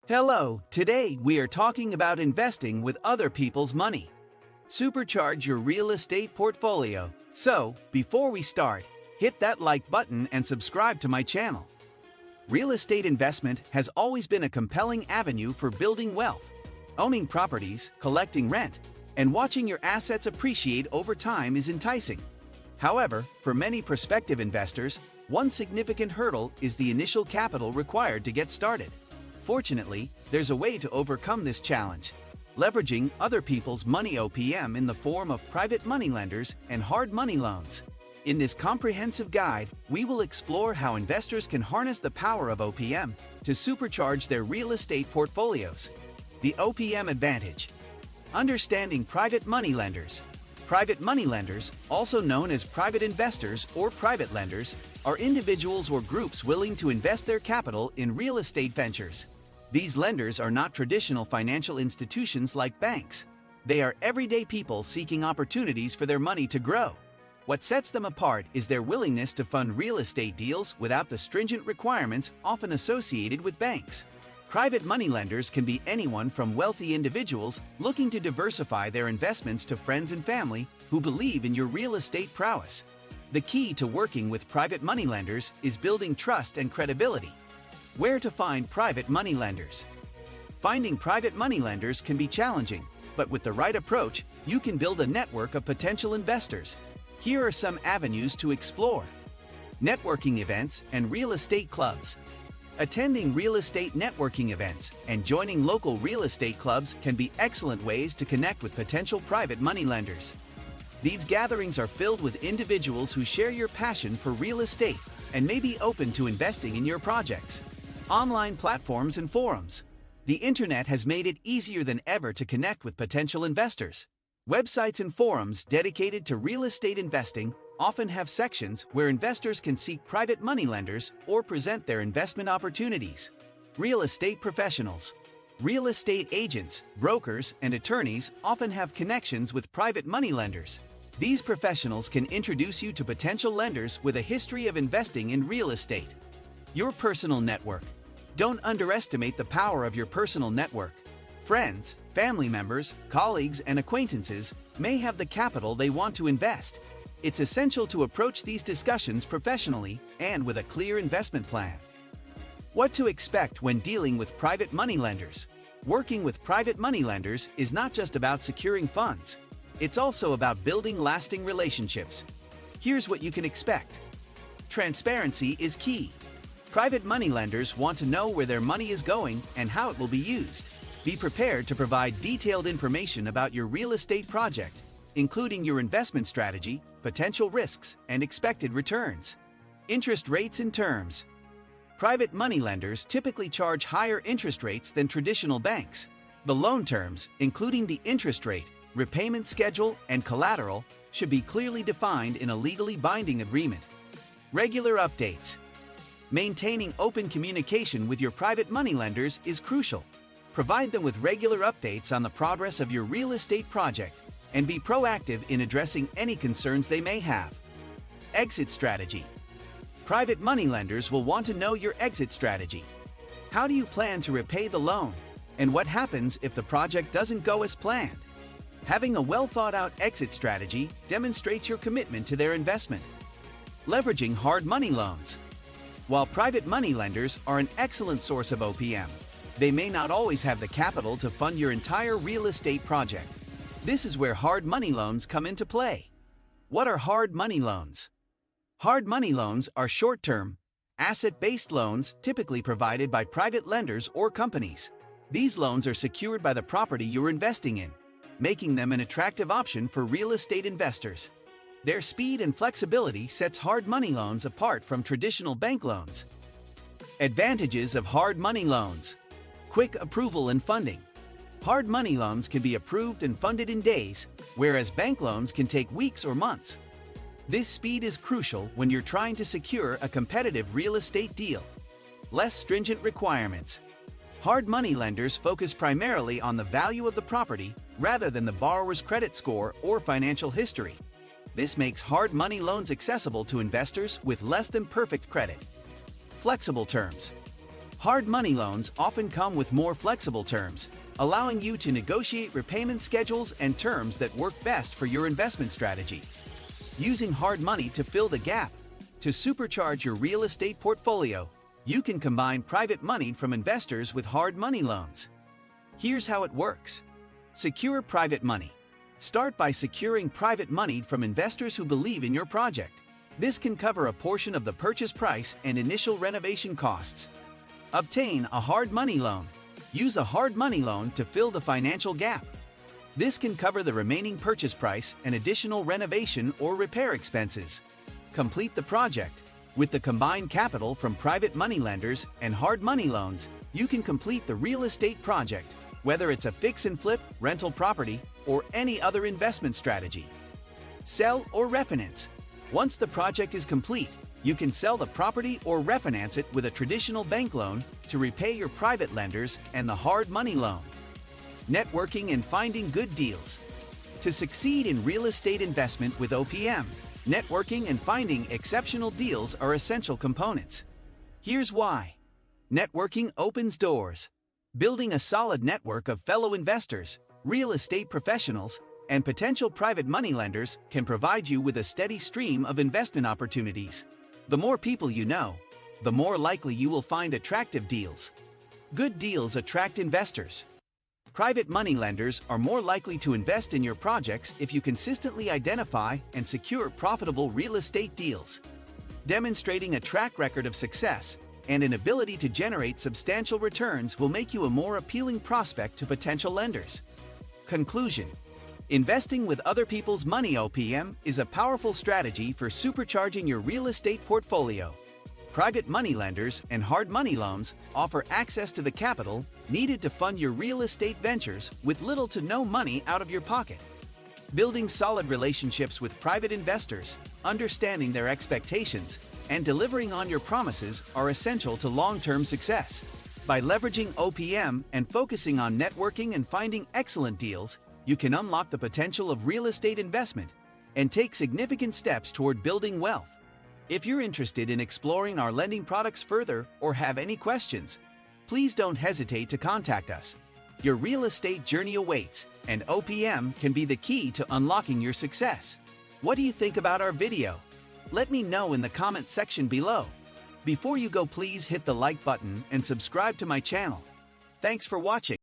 Hello, today we are talking about investing with other people's money. Supercharge your real estate portfolio. So, before we start, hit that like button and subscribe to my channel. Real estate investment has always been a compelling avenue for building wealth. Owning properties, collecting rent, and watching your assets appreciate over time is enticing. However, for many prospective investors, one significant hurdle is the initial capital required to get started. Fortunately, there's a way to overcome this challenge. Leveraging other people's money OPM in the form of private moneylenders and hard money loans. In this comprehensive guide, we will explore how investors can harness the power of OPM to supercharge their real estate portfolios. The OPM advantage. Understanding private moneylenders. Private moneylenders, also known as private investors or private lenders, are individuals or groups willing to invest their capital in real estate ventures. These lenders are not traditional financial institutions like banks. They are everyday people seeking opportunities for their money to grow. What sets them apart is their willingness to fund real estate deals without the stringent requirements often associated with banks. Private moneylenders can be anyone from wealthy individuals looking to diversify their investments to friends and family who believe in your real estate prowess. The key to working with private moneylenders is building trust and credibility. Where to find private moneylenders? Finding private moneylenders can be challenging, but with the right approach, you can build a network of potential investors. Here are some avenues to explore. Networking events and real estate clubs. Attending real estate networking events and joining local real estate clubs can be excellent ways to connect with potential private moneylenders. These gatherings are filled with individuals who share your passion for real estate and may be open to investing in your projects. Online platforms and forums. The internet has made it easier than ever to connect with potential investors. Websites and forums dedicated to real estate investing often have sections where investors can seek private moneylenders or present their investment opportunities. Real estate professionals. Real estate agents, brokers, and attorneys often have connections with private moneylenders. These professionals can introduce you to potential lenders with a history of investing in real estate. Your personal network. Don't underestimate the power of your personal network. Friends, family members, colleagues, and acquaintances may have the capital they want to invest. It's essential to approach these discussions professionally and with a clear investment plan. What to expect when dealing with private moneylenders? Working with private moneylenders is not just about securing funds. It's also about building lasting relationships. Here's what you can expect. Transparency is key. Private moneylenders want to know where their money is going and how it will be used. Be prepared to provide detailed information about your real estate project, including your investment strategy, potential risks, and expected returns. Interest rates and terms. Private moneylenders typically charge higher interest rates than traditional banks. The loan terms, including the interest rate, repayment schedule, and collateral, should be clearly defined in a legally binding agreement. Regular updates. Maintaining open communication with your private moneylenders is crucial. Provide them with regular updates on the progress of your real estate project and be proactive in addressing any concerns they may have. Exit strategy. Private moneylenders will want to know your exit strategy. How do you plan to repay the loan? And what happens if the project doesn't go as planned? Having a well-thought-out exit strategy demonstrates your commitment to their investment. Leveraging hard money loans. While private moneylenders are an excellent source of OPM, they may not always have the capital to fund your entire real estate project. This is where hard money loans come into play. What are hard money loans? Hard money loans are short-term, asset-based loans typically provided by private lenders or companies. These loans are secured by the property you're investing in, making them an attractive option for real estate investors. Their speed and flexibility sets hard money loans apart from traditional bank loans. Advantages of hard money loans. Quick approval and funding. Hard money loans can be approved and funded in days, whereas bank loans can take weeks or months. This speed is crucial when you're trying to secure a competitive real estate deal. Less stringent requirements. Hard money lenders focus primarily on the value of the property rather than the borrower's credit score or financial history. This makes hard money loans accessible to investors with less than perfect credit. Flexible terms. Hard money loans often come with more flexible terms, allowing you to negotiate repayment schedules and terms that work best for your investment strategy. Using hard money to fill the gap. To supercharge your real estate portfolio, you can combine private money from investors with hard money loans. Here's how it works. Secure private money. Start by securing private money from investors who believe in your project. This can cover a portion of the purchase price and initial renovation costs. Obtain a hard money loan. Use a hard money loan to fill the financial gap. This can cover the remaining purchase price and additional renovation or repair expenses. Complete the project. With the combined capital from private money lenders and hard money loans, you can complete the real estate project, whether it's a fix and flip, rental property, or any other investment strategy. Sell or refinance. Once the project is complete, you can sell the property or refinance it with a traditional bank loan to repay your private lenders and the hard money loan. Networking and finding good deals. To succeed in real estate investment with OPM, networking and finding exceptional deals are essential components. Here's why. Networking opens doors. Building a solid network of fellow investors, real estate professionals, and potential private money lenders can provide you with a steady stream of investment opportunities. The more people you know, the more likely you will find attractive deals. Good deals attract investors. Private money lenders are more likely to invest in your projects if you consistently identify and secure profitable real estate deals. Demonstrating a track record of success and an ability to generate substantial returns will make you a more appealing prospect to potential lenders. Conclusion. Investing with other people's money OPM is a powerful strategy for supercharging your real estate portfolio. Private money lenders and hard money loans offer access to the capital needed to fund your real estate ventures with little to no money out of your pocket. Building solid relationships with private investors, understanding their expectations, and delivering on your promises are essential to long-term success. By leveraging OPM and focusing on networking and finding excellent deals, you can unlock the potential of real estate investment and take significant steps toward building wealth. If you're interested in exploring our lending products further or have any questions, please don't hesitate to contact us. Your real estate journey awaits, and OPM can be the key to unlocking your success. What do you think about our video? Let me know in the comment section below. Before you go, please hit the like button and subscribe to my channel. Thanks for watching.